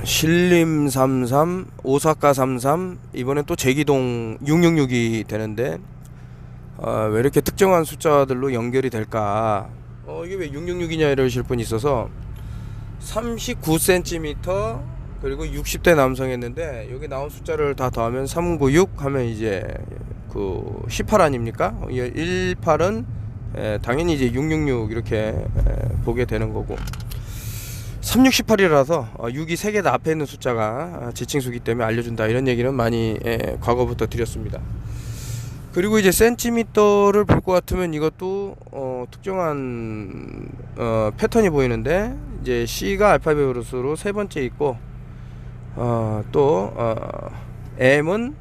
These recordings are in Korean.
신림 33, 오사카 33, 이번엔 또 제기동 666이 되는데 왜 이렇게 특정한 숫자들로 연결이 될까? 이게 왜 666이냐 이러실 분이 있어서 39cm 그리고 60대 남성했는데 여기 나온 숫자를 다 더하면 396 하면 이제 그 18 아닙니까? 18은 당연히 이제 666 이렇게 보게 되는 거고, 3618이라서 6이 3개 다 앞에 있는 숫자가 지칭수기 때문에 알려준다, 이런 얘기는 많이 과거부터 드렸습니다. 그리고 이제 센티미터를 볼 것 같으면 이것도 특정한 패턴이 보이는데, 이제 C가 알파벳으로 세 번째 있고, 또 M은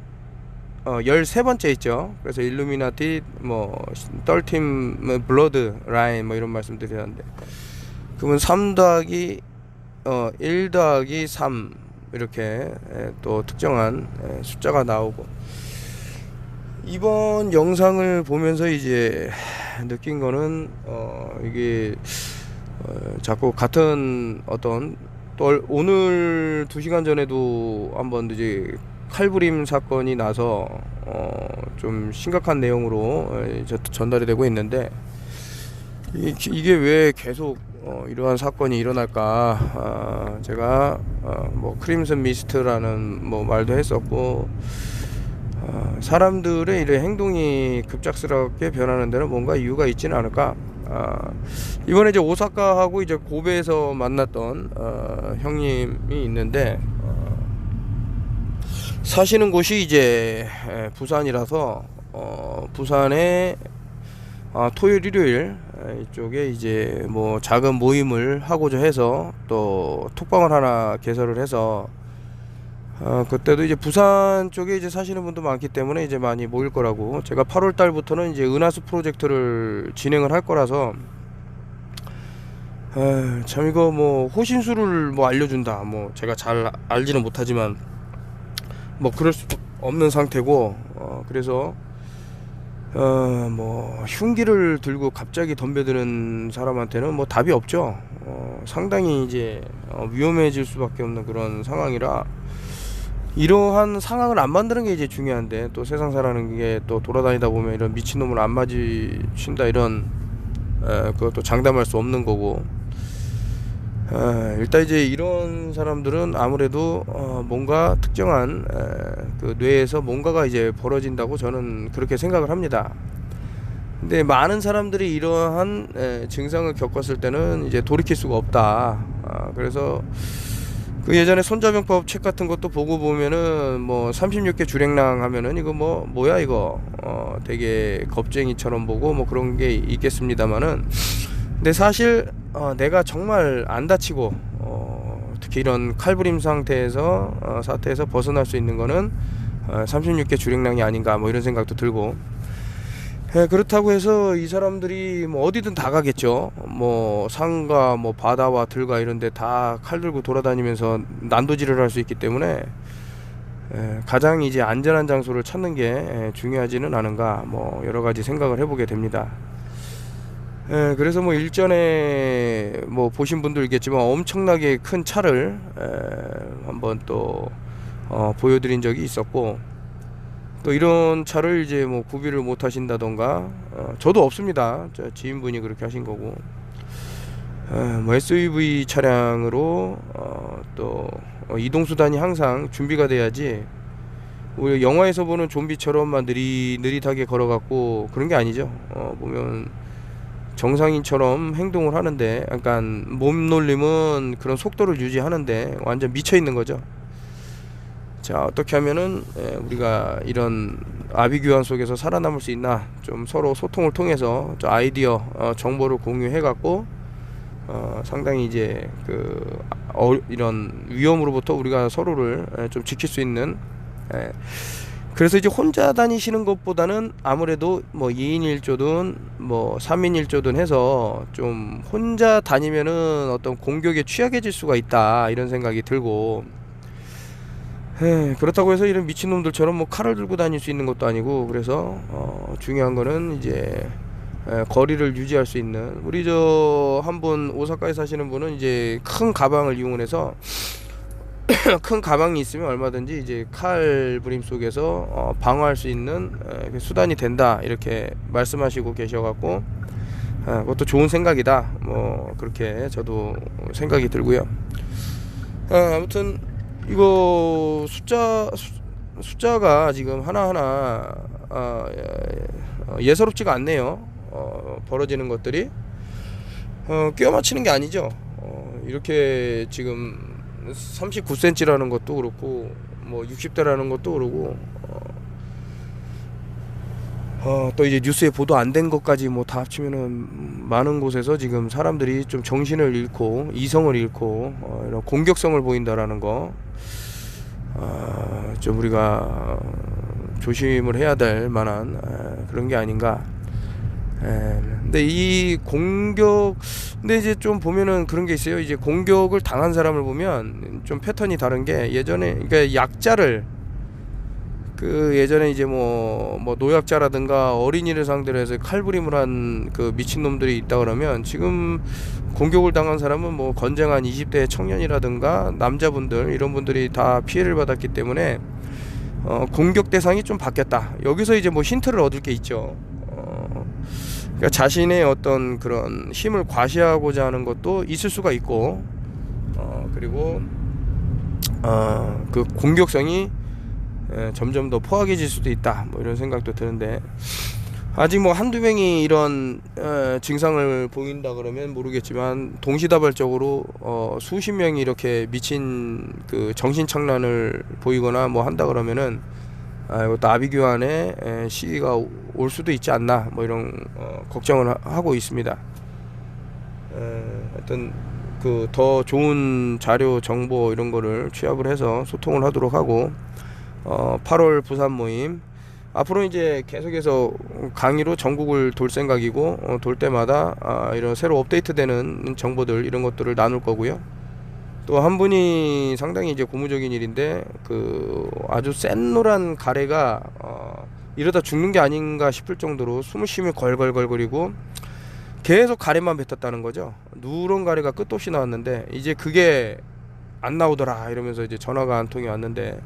13번째 있죠. 그래서 일루미나티 떨팀 블러드 라인 이런 말씀 드렸는데, 그러면 3 더하기 1 더하기 3 이렇게 또 특정한 숫자가 나오고, 이번 영상을 보면서 이제 느낀 거는 이게 자꾸 같은 어떤, 또 오늘 2시간 전에도 한번 이제 칼부림 사건이 나서 좀 심각한 내용으로 전달이 되고 있는데, 이게 왜 계속 이러한 사건이 일어날까? 제가 크림슨 미스트라는 말도 했었고, 사람들의 이런 행동이 급작스럽게 변하는 데는 뭔가 이유가 있지는 않을까? 이번에 이제 오사카하고 이제 고베에서 만났던 형님이 있는데, 사시는 곳이 이제 부산이라서 부산에 토요일 일요일 이쪽에 이제 작은 모임을 하고자 해서 또 톡방을 하나 개설을 해서, 그때도 이제 부산 쪽에 이제 사시는 분도 많기 때문에 이제 많이 모일 거라고, 제가 8월 달부터는 이제 은하수 프로젝트를 진행을 할 거라서, 참 이거 호신술을 알려준다, 제가 잘 알지는 못하지만 그럴 수 없는 상태고, 그래서 흉기를 들고 갑자기 덤벼드는 사람한테는 답이 없죠. 상당히 이제 위험해질 수밖에 없는 그런 상황이라, 이러한 상황을 안 만드는 게 이제 중요한데, 또 세상 사라는 게 또 돌아다니다 보면 이런 미친놈을 안 마주친다, 이런 그것도 장담할 수 없는 거고, 일단 이제 이런 사람들은 아무래도 뭔가 특정한 그 뇌에서 뭔가가 이제 벌어진다고 저는 그렇게 생각을 합니다. 근데 많은 사람들이 이러한 증상을 겪었을 때는 이제 돌이킬 수가 없다. 그래서 그 예전에 손자병법 책 같은 것도 보고 보면은 36개 주랭랑 하면은 이거 뭐야 이거 되게 겁쟁이처럼 보고 그런 게 있겠습니다만은, 근데 사실 내가 정말 안 다치고 특히 이런 칼부림 상태에서 사태에서 벗어날 수 있는 거는 36개 주랭랑이 아닌가, 이런 생각도 들고, 그렇다고 해서 이 사람들이 어디든 다 가겠죠. 산과 바다와 들과 이런데 다 칼 들고 돌아다니면서 난도질을 할 수 있기 때문에 가장 이제 안전한 장소를 찾는 게 중요하지는 않은가, 여러 가지 생각을 해보게 됩니다. 그래서 일전에 보신 분도 있겠지만 엄청나게 큰 차를 한번 또 보여드린 적이 있었고, 또 이런 차를 이제 구비를 못 하신다던가, 저도 없습니다. 저 지인분이 그렇게 하신 거고, SUV 차량으로 또 이동수단이 항상 준비가 돼야지, 우리 영화에서 보는 좀비처럼만 느릿하게 걸어갖고 그런 게 아니죠. 보면 정상인처럼 행동을 하는데, 약간 몸놀림은 그런 속도를 유지하는데 완전 미쳐 있는 거죠. 자, 어떻게 하면은 우리가 이런 아비규환 속에서 살아남을 수 있나, 좀 서로 소통을 통해서 아이디어 정보를 공유해 갖고 상당히 이제 이런 위험으로부터 우리가 서로를 좀 지킬 수 있는, 그래서 이제 혼자 다니시는 것보다는 아무래도 2인 1조든 3인 1조든 해서 좀 혼자 다니면은 어떤 공격에 취약해질 수가 있다, 이런 생각이 들고, 그렇다고 해서 이런 미친놈들처럼 칼을 들고 다닐 수 있는 것도 아니고, 그래서 중요한 거는 이제 거리를 유지할 수 있는, 우리 한 분 오사카에 사시는 분은 이제 큰 가방을 이용해서 큰 가방이 있으면 얼마든지 이제 칼 부림 속에서 방어할 수 있는 수단이 된다 이렇게 말씀하시고 계셔갖고 그것도 좋은 생각이다 뭐 그렇게 저도 생각이 들고요. 아무튼 이거 숫자가 지금 하나하나 예사롭지가 않네요. 벌어지는 것들이 끼워 맞히는 게 아니죠. 이렇게 지금 39cm라는 것도 그렇고 뭐 60대라는 것도 그러고 또 이제 뉴스에 보도 안 된 것까지 뭐 다 합치면은 많은 곳에서 지금 사람들이 좀 정신을 잃고 이성을 잃고 이런 공격성을 보인다라는 거 좀 우리가 조심을 해야 될 만한 그런 게 아닌가. 근데 이 공격 근데 이제 좀 보면은 그런 게 있어요. 이제 공격을 당한 사람을 보면 좀 패턴이 다른 게 예전에 그러니까 약자를 그 예전에 이제 뭐 노약자라든가 어린이를 상대로 해서 칼부림을 한 그 미친놈들이 있다 그러면 지금 공격을 당한 사람은 뭐 건장한 20대 청년이라든가 남자분들 이런 분들이 다 피해를 받았기 때문에 공격 대상이 좀 바뀌었다. 여기서 이제 뭐 힌트를 얻을 게 있죠. 그러니까 자신의 어떤 그런 힘을 과시하고자 하는 것도 있을 수가 있고 그리고 그 공격성이 점점 더 포악해질 수도 있다 뭐 이런 생각도 드는데 아직 뭐 한두 명이 이런 증상을 보인다 그러면 모르겠지만 동시다발적으로 수십 명이 이렇게 미친 그 정신착란을 보이거나 뭐 한다 그러면은 이것도 아비규환의 시기가 올 수도 있지 않나 뭐 이런 걱정을 하고 있습니다. 하여튼 그 더 좋은 자료 정보 이런 거를 취합을 해서 소통을 하도록 하고 8월 부산 모임 앞으로 이제 계속해서 강의로 전국을 돌 생각이고 돌 때마다 이런 새로 업데이트되는 정보들 이런 것들을 나눌 거고요. 또 한 분이 상당히 이제 고무적인 일인데 그 아주 센 노란 가래가 이러다 죽는 게 아닌가 싶을 정도로 숨을 쉬며 걸걸걸거리고 계속 가래만 뱉었다는 거죠. 누런 가래가 끝도 없이 나왔는데 이제 그게 안 나오더라 이러면서 이제 전화가 한 통이 왔는데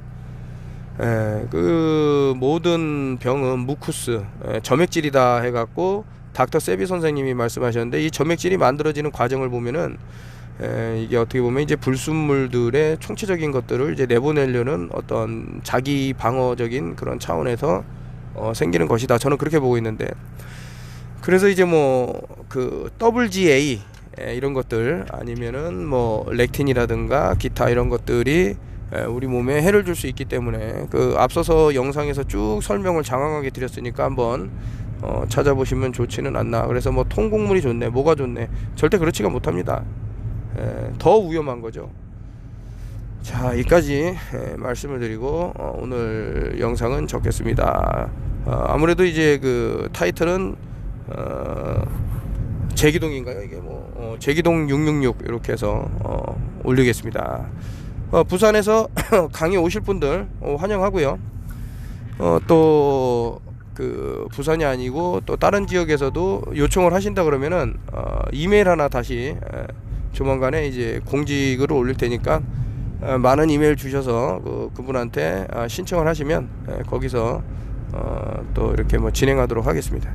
그 모든 병은 무쿠스 점액질이다 해갖고 닥터 세비 선생님이 말씀하셨는데 이 점액질이 만들어지는 과정을 보면은 이게 어떻게 보면 이제 불순물들의 총체적인 것들을 이제 내보내려는 어떤 자기 방어적인 그런 차원에서 생기는 것이다. 저는 그렇게 보고 있는데 그래서 이제 뭐 그 WGA 이런 것들 아니면은 뭐 렉틴이라든가 기타 이런 것들이 우리 몸에 해를 줄 수 있기 때문에 그 앞서서 영상에서 쭉 설명을 장황하게 드렸으니까 한번 찾아보시면 좋지는 않나. 그래서 뭐 통곡물이 좋네 뭐가 좋네 절대 그렇지가 못합니다. 더 위험한 거죠. 자 여기까지 말씀을 드리고 오늘 영상은 적겠습니다. 아무래도 이제 그 타이틀은 제기동인가요 이게 뭐 제기동 666 이렇게 해서 올리겠습니다. 부산에서 강의 오실 분들 환영하고요. 또 그 부산이 아니고 또 다른 지역에서도 요청을 하신다 그러면은 이메일 하나 다시 조만간에 이제 공지글을 올릴 테니까 많은 이메일 주셔서 그분한테 신청을 하시면 거기서 또 이렇게 뭐 진행하도록 하겠습니다.